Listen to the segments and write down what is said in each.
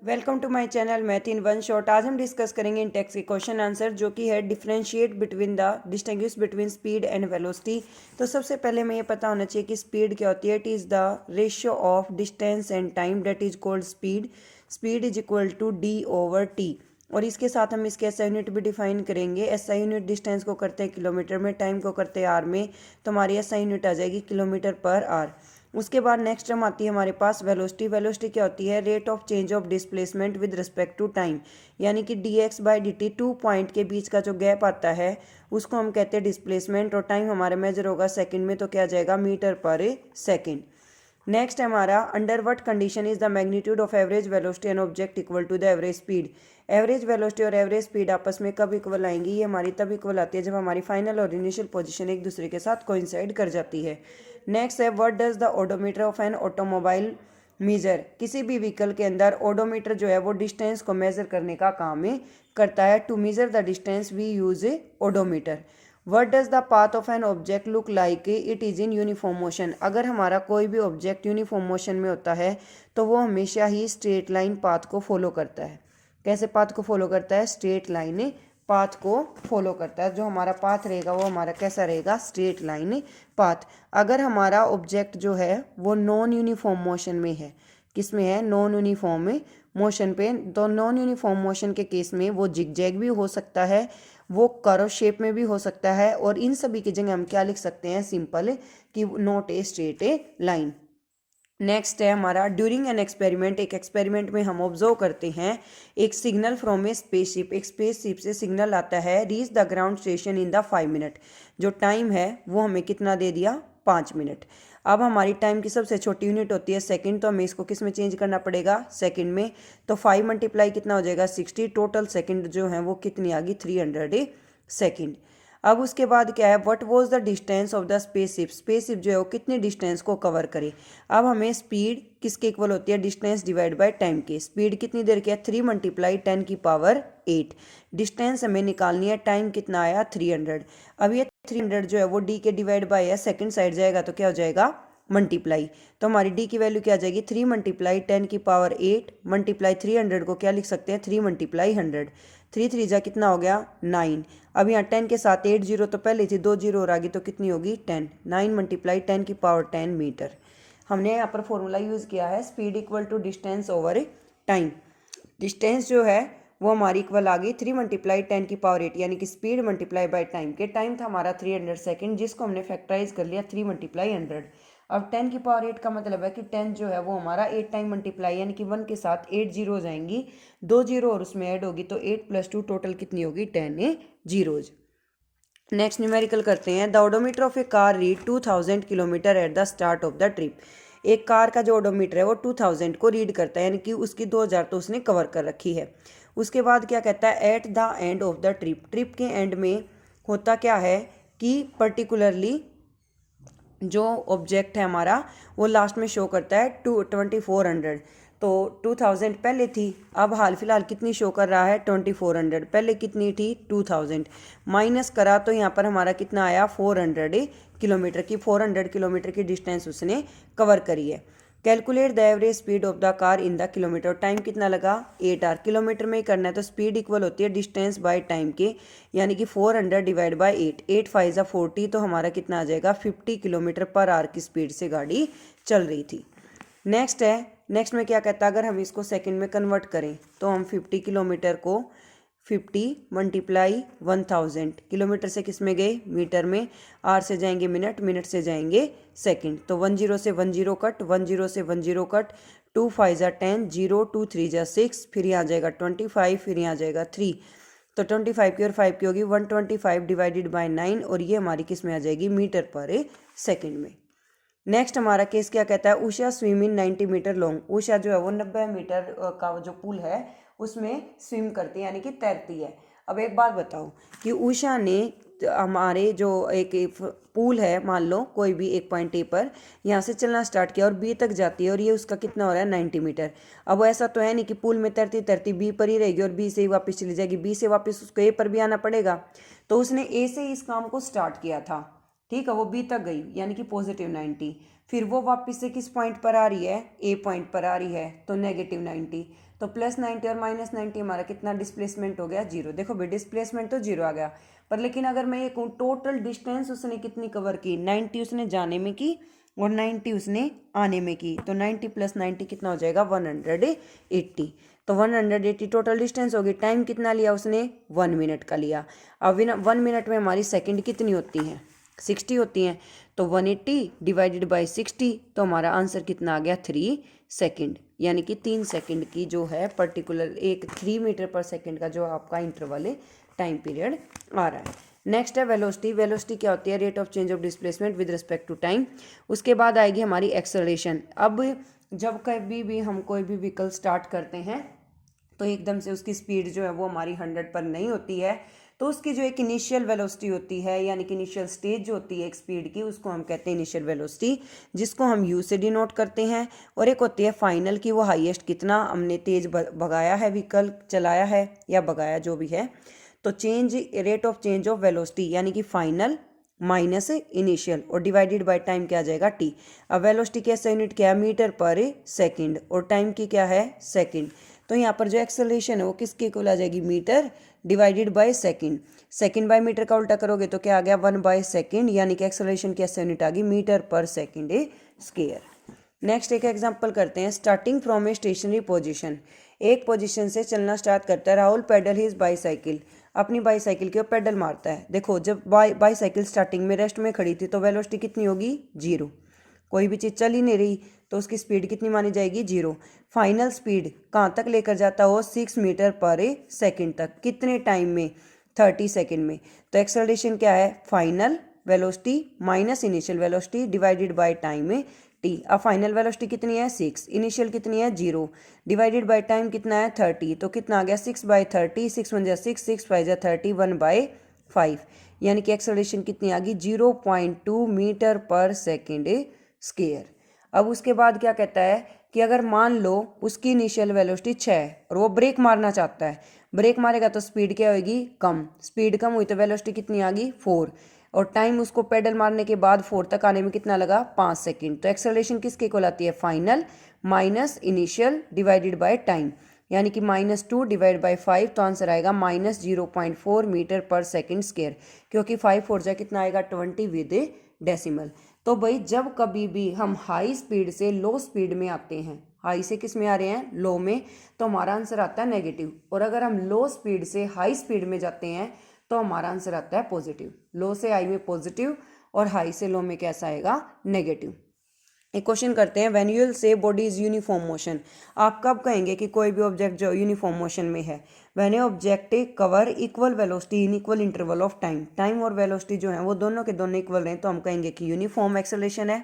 Welcome to my channel math in one shot. आज हम discuss करेंगे इन टेक्स्ट के क्वेश्चन आंसर, जो कि है differentiate between the distinguish between speed and velocity. तो सबसे पहले हमें ये पता होना चाहिए कि स्पीड क्या होती है। It is the ratio of distance and time that is called speed. Speed is equal to d/t। और इसके साथ हम इसके एसआई यूनिट भी डिफाइन करेंगे। एसआई यूनिट डिस्टेंस को करते हैं किलोमीटर में, टाइम को करते हैं आर में, तो हमारी एसआई यूनिट आ जाएगी किलोमीटर पर आर। उसके बाद नेक्स्ट टर्म आती है हमारे पास वेलोसिटी। वेलोसिटी क्या होती है? Rate of change of displacement with respect to time, यानी कि dx/dt, 2 पॉइंट के बीच का जो गैप आता है उसको हम कहते हैं डिस्प्लेसमेंट। और टाइम हमारा मेजर होगा सेकंड में, तो क्या आ जाएगा? मीटर पर सेकंड। नेक्स्ट है हमारा under what condition is the magnitude of average velocity and object equal to the average speed. Average velocity और एवरेज स्पीड आपस में कब इक्वल आएंगी? ये हमारी तब इक्वल आती है जब हमारी फाइनल और इनिशियल पोजीशन एक दूसरे के साथ कोइंसाइड कर जाती है। नेक्स्ट है what does the odometer of an automobile measure. किसी भी व्हीकल के अंदर ओडोमीटर जो है वो डिस्टेंस को मेजर करने का काम करता है। To measure the distance we use odometer. What does the path of an object look like? It is in uniform motion. अगर हमारा कोई भी ऑब्जेक्ट यूनिफॉर्म मोशन में होता है तो वो हमेशा ही स्ट्रेट लाइन पाथ को फॉलो करता है। कैसे पाथ को फॉलो करता है? स्ट्रेट लाइन पाथ को फॉलो करता है। जो हमारा पाथ रहेगा वो हमारा कैसा रहेगा? Straight line path. अगर हमारा ऑब्जेक्ट जो है वो नॉन यूनिफॉर्म मोशन में है, किस में है? नॉन यूनिफॉर्म मोशन पे, तो नॉन यूनिफॉर्म मोशन के केस में वो जिगजैग भी हो सकता है, वो कर्व शेप में भी हो सकता है, और इन सभी की जगह हम क्या लिख सकते हैं? सिंपल कि not a straight line. Next है हमारा ड्यूरिंग एन एक्सपेरिमेंट। एक एक्सपेरिमेंट में हम ऑब्जर्व करते हैं एक सिग्नल फ्रॉम ए स्पेसशिप। एक स्पेसशिप से सिग्नल आता है reach the ground station in the 5 minute. जो टाइम है वो हमें कितना दे दिया? 5 मिनट। अब हमारी टाइम की सबसे छोटी यूनिट होती है सेकंड, तो हमें इसको किस में चेंज करना पड़ेगा? सेकंड में। तो 5 मल्टीप्लाई कितना हो जाएगा? 60। टोटल सेकंड जो है वो कितनी आ गई? 300 सेकंड। अब उसके बाद क्या है? What was the distance of the spaceship. Spaceship जो है वो कितनी डिस्टेंस को कवर करे? अब हमें स्पीड किसके इक्वल होती है? डिस्टेंस डिवाइड बाय टाइम की। स्पीड कितनी देर की है? 3 मल्टीप्लाई 10⁸। डिस्टेंस हमें निकालनी है, टाइम कितना आया? 300। अब ये 300 जो है वो डी के डिवाइड बाय है, सेकंड साइड जाएगा तो क्या हो जाएगा? मल्टीप्लाई। तो हमारी डी की वैल्यू क्या आ जाएगी? 3 मल्टीप्लाई 10⁸ मल्टीप्लाई 300 को क्या लिख सकते हैं? 3 मल्टीप्लाई 100। 3 3 जा कितना हो गया? 9। अब यहाँ 10 के साथ 8 जीरो तो पहले थी, 2 जीरो और आगे तो कितनी होगी? 10। 9 मल्टीप्लाई 10⁻10 मीटर। हमने यहाँ पर फॉर्मूला यूज़ किया है speed equal to distance over time. Distance जो है वो हमारी इक्वल आ गई 3 मल्टीप्लाई 10⁸, यानी कि स्पीड मल्टीप्लाई बाय टाइम के। टाइम था हमारा 300 सेकेंड, जिसको हमने फैक्टराइज कर लिया 3 मल्टीप्लाई 100। अब 10⁸ का मतलब है कि 10 जो है वो हमारा 8 टाइम मल्टीप्लाई, यानी कि 1 के साथ 8 जीरो हो जाएंगी, 2 जीरो और उसमें ऐड होगी, तो 8 + 2 टोटल कितनी होगी? 10 जीरोज। नेक्स्ट न्यूमेरिकल करते हैं। The odometer of A car read 2000 kilometre at the start of the trip. एक कार का जो ओडोमीटर है वो 2000 को रीड करता है, यानी कि उसकी 2000 तो उसने कवर कर रखी है। उसके बाद क्या कहता है? At the end of the trip. Trip के एंड में होता क्या है कि पर्टिकुलरली जो ऑब्जेक्ट है हमारा वो लास्ट में शो करता है 2400। तो 2000 पहले थी, अब हाल फिलहाल कितनी शो कर रहा है? 2400। पहले कितनी थी? 2000। माइनस करा तो यहाँ पर हमारा कितना आया? 400 किलोमीटर की। 400 किलोमीटर की डिस्टेंस उसने कवर करी है। Calculate the average speed of the car in the kilometre. Time कितना लगा? 8 आवर। किलोमीटर में ही करना है तो स्पीड इक्वल होती है डिस्टेंस बाय टाइम के, यानी कि 400 डिवाइड बाय 8। 8 5 जा 40, तो हमारा कितना आ जाएगा? 50 किलोमीटर पर आवर की स्पीड से गाड़ी चल रही थी। नेक्स्ट है, नेक्स्ट में क्या कहता है? अगर हम इसको सेकंड में कन्वर्ट करें तो हम 50 किलोमीटर को 50 मल्टीप्लाई 1000 किलोमीटर से किस में गए? मीटर में। आर से जाएंगे मिनट, मिनट से जाएंगे सेकंड, तो 10 से 10 कट, 10 से 10 कट, 2 5 जा 10, 0 2 3 जा 6, फिर यहाँ जाएगा 25, फिर यहाँ जाएगा 3, तो 25 की और 5 की होगी 125 डिवाइडेड बाय 9, और ये हमारी किस में आ जाएगी? मीटर पर सेकेंड में। नेक्स्ट हमारा केस क्या कहता है? Usha swim in 90 metre long. Usha जो है वो 90 मीटर का जो पूल है उसमें स्विम करती है, यानी कि तैरती है। अब एक बात बताओ कि उषा ने हमारे जो एक पूल है, मान लो कोई भी एक पॉइंट ए पर यहाँ से चलना स्टार्ट किया और बी तक जाती है, और ये उसका कितना हो रहा है? 90 मीटर। अब ऐसा तो है नहीं कि पूल में तैरती तैरती बी पर ही रहेगी और बी से ही वापस चली जाएगी, बी से वापस उसको ए पर भी आना पड़ेगा। तो उसने ए से ही इस काम को स्टार्ट किया था, ठीक है, वो बी तक गई, यानी कि +90। फिर वो वापस से किस पॉइंट पर आ रही है, ए पॉइंट पर आ रही है, तो -90। तो +90 और -90 हमारा कितना डिस्प्लेसमेंट हो गया, 0। देखो भाई डिस्प्लेसमेंट तो 0 आ गया, पर लेकिन अगर मैं ये कहूँ टोटल डिस्टेंस उसने कितनी कवर की, 90 उसने जाने में की और 90 उसने आने में की, तो 90 + 90 कितना हो जाएगा, 180। तो 180 टोटल डिस्टेंस होगी। टाइम कितना लिया उसने, 1 मिनट का लिया। अब 1 मिनट में हमारी सेकंड कितनी होती हैं, 60 होती हैं। तो 180 डिवाइडेड बाय 60, तो हमारा आंसर कितना आ गया, 3 सेकंड। यानी कि 3 सेकंड की जो है पर्टिकुलर एक 3 मीटर पर सेकंड का जो आपका इंटरवल टाइम पीरियड आ रहा है। नेक्स्ट है वेलोसिटी। वेलोसिटी क्या होती है, rate of change of displacement with respect to time. उसके बाद आएगी हमारी एक्सेलरेशन। अब जब कभी भी हम कोई भी व्हीकल स्टार्ट करते हैं तो एकदम से उसकी स्पीड जो है वो हमारी 100 पर नहीं होती है, तो उसकी जो एक इनिशियल वेलोसिटी होती है, यानी कि इनिशियल स्टेज जो होती है एक स्पीड की, उसको हम कहते हैं इनिशियल वेलोसिटी, जिसको हम यू से डिनोट करते हैं। और एक होती है फाइनल की, वो हाईएस्ट कितना हमने तेज भगाया है, व्हीकल चलाया है या भगाया जो भी है। तो change rate of change of velocity यानी कि फाइनल माइनस इनिशियल और डिवाइडेड बाय टाइम क्या आ जाएगा, टी। अब वेलोसिटी की ऐसा यूनिट क्या है, मीटर पर सेकंड, और टाइम की क्या है, सेकंड। तो यहाँ पर जो एक्सेलरेशन है वो किसके इक्वल आ जाएगी, metre divided by second. Second by metre का उल्टा करोगे तो क्या आ गया, 1/सेकंड, यानी कि एक्सेलरेशन की ऐसा यूनिट आ गई मीटर पर सेकंड स्क्वायर। नेक्स्ट एक एग्जांपल करते हैं। Starting from a stationary position, एक पोजीशन से चलना स्टार्ट करता है राहुल। पेडल हिज बाईसाइकिल, अपनी बाईसाइकिल के पेडल मारता है। देखो जब बाईसाइकिल स्टार्टिंग में रेस्ट में खड़ी थी तो वेलोसिटी कितनी होगी, 0। कोई भी चीज़ चल ही नहीं रही तो उसकी स्पीड कितनी मानी जाएगी, 0। फाइनल स्पीड कहाँ तक लेकर जाता हो, 6 मीटर पर सेकंड तक। कितने टाइम में, 30 सेकंड में। तो एक्सेलरेशन क्या है, final velocity minus initial velocity divided by time T. अब फाइनल वेलोसिटी कितनी है, 6, इनिशियल कितनी है, 0, डिवाइडेड बाय टाइम कितना है, 30। तो कितना आ गया, 6/30, 6 × 6, 6 × 5 = 30, 1/5। यानी कि एक्सेलरेशन कितनी आ गई, 0.2 मीटर पर सेकेंड स्क्वायर। अब उसके बाद क्या कहता है कि अगर मान लो उसकी इनिशियल वेलोसिटी 6 है और वो ब्रेक मारना चाहता है, ब्रेक मारेगा तो स्पीड क्या होगी, कम। स्पीड कम हुई तो वेलोसिटी कितनी आ गई, 4, और टाइम उसको पेडल मारने के बाद 4 तक आने में कितना लगा, 5 सेकंड। तो एक्सेलरेशन किसके इक्वल आती है, final minus initial divided by time, यानी कि -2 डिवाइड बाय 5, तो आंसर आएगा -0.4 मीटर पर सेकंड स्क्वायर, क्योंकि 5 4 जा कितना आएगा, 20 विद डेसिमल। तो भाई जब कभी भी हम हाई स्पीड से लो स्पीड में आते हैं, हाई से किस में आ रहे हैं, लो में, तो हमारा आंसर आता है नेगेटिव। और अगर हम लो स्पीड से हाई स्पीड में जाते हैं तो हमारा आंसर आता है पॉजिटिव। लो से हाई में पॉजिटिव और हाई से लो में कैसा आएगा, नेगेटिव। एक क्वेश्चन करते हैं, when you will say body is uniform motion. आप कब कहेंगे कि कोई भी ऑब्जेक्ट जो यूनिफॉर्म मोशन में है, when A object cover equal velocity in equal interval of time. Time और वेलोसिटी जो है वो दोनों के दोनों इक्वल रहें तो हम कहेंगे कि यूनिफॉर्म एक्सेलरेशन है।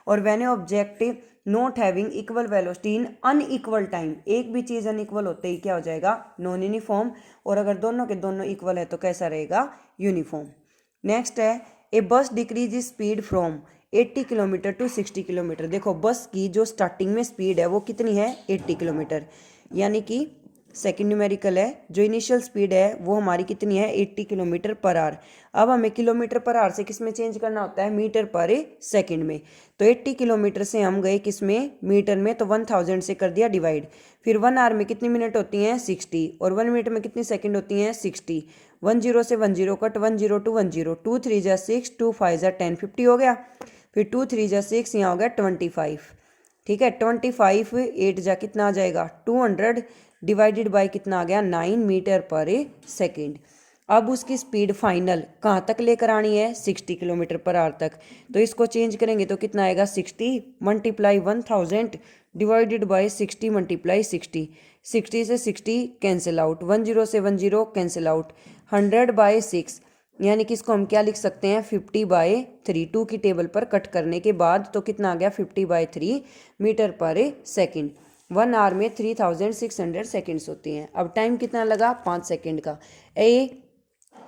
और when A object not having equal velocity in unequal time, एक भी चीज़ अनइक्वल होते ही क्या हो जाएगा, नॉन यूनिफॉर्म। और अगर दोनों के दोनों इक्वल है तो कैसा रहेगा, यूनिफॉर्म। नेक्स्ट है, a bus decrease speed from 80 kilometre to 60 kilometre. देखो बस की जो स्टार्टिंग में स्पीड है वो कितनी है, 80 किलोमीटर, यानी कि सेकेंड न्यूमेरिकल है, जो इनिशियल स्पीड है वो हमारी कितनी है, 80 किलोमीटर पर आवर। अब हमें किलोमीटर पर आवर से किस में चेंज करना होता है, मीटर पर सेकंड में। तो 80 किलोमीटर से हम गए किस में, मीटर में, तो 1000 से कर दिया डिवाइड। फिर 1 आवर में कितनी मिनट होती हैं, 60, और 1 मिनट में कितनी सेकंड होती हैं, 60। 10 से 10 कट, 10 to 10, 2 3 = 6, 2 5 = 10, 50 हो गया। फिर 2 3 = 6, यहाँ हो गया 25, ठीक है। 25 8 जा कितना आ जाएगा, 200, डिवाइडेड बाय कितना आ गया, 9 मीटर पर सेकेंड। अब उसकी स्पीड फाइनल कहाँ तक लेकर आनी है, 60 किलोमीटर पर आवर तक। तो इसको चेंज करेंगे तो कितना आएगा, 60 × 1000 डिवाइडेड बाय 60 × 60। 60 से 60 कैंसिल आउट, 10 से 10 कैंसिल आउट, 100/6, यानी कि इसको हम क्या लिख सकते हैं, 50/3। 2 की टेबल पर कट करने के बाद तो कितना आ गया, 50/3 मीटर पर सेकेंड। 1 आवर में 3600 सेकेंड्स होती हैं। अब टाइम कितना लगा, 5 सेकेंड का। ए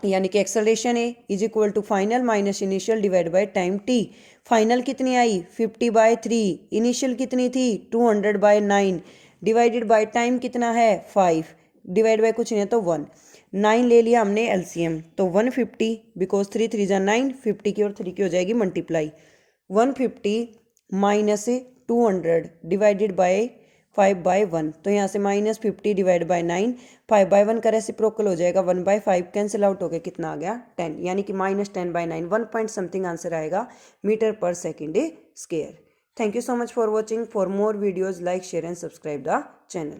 यानी कि acceleration a is equal to final minus initial divide by time t. Final कितनी आई, 50/3, इनिशियल कितनी थी, 200/9, डिवाइडेड बाय टाइम कितना है, 5, डिवाइड बाय कुछ नहीं है तो 1। 9 ले लिया हमने एलसीएम, तो 150, बिकॉज 3 3 = 9, 50 की और 3 की हो जाएगी मल्टीप्लाई। 150 -200 डिवाइडेड बाय 5/1, तो यहाँ से -50 डिवाइड बाय 9, 5/1 का रेसिप्रोकल हो जाएगा 1/5, कैंसिल आउट हो गया, कितना आ गया 10, यानी कि -10/9, 1 पॉइंट समथिंग आंसर आएगा मीटर पर second square. Thank you so much for watching. For more videos like share and subscribe the channel.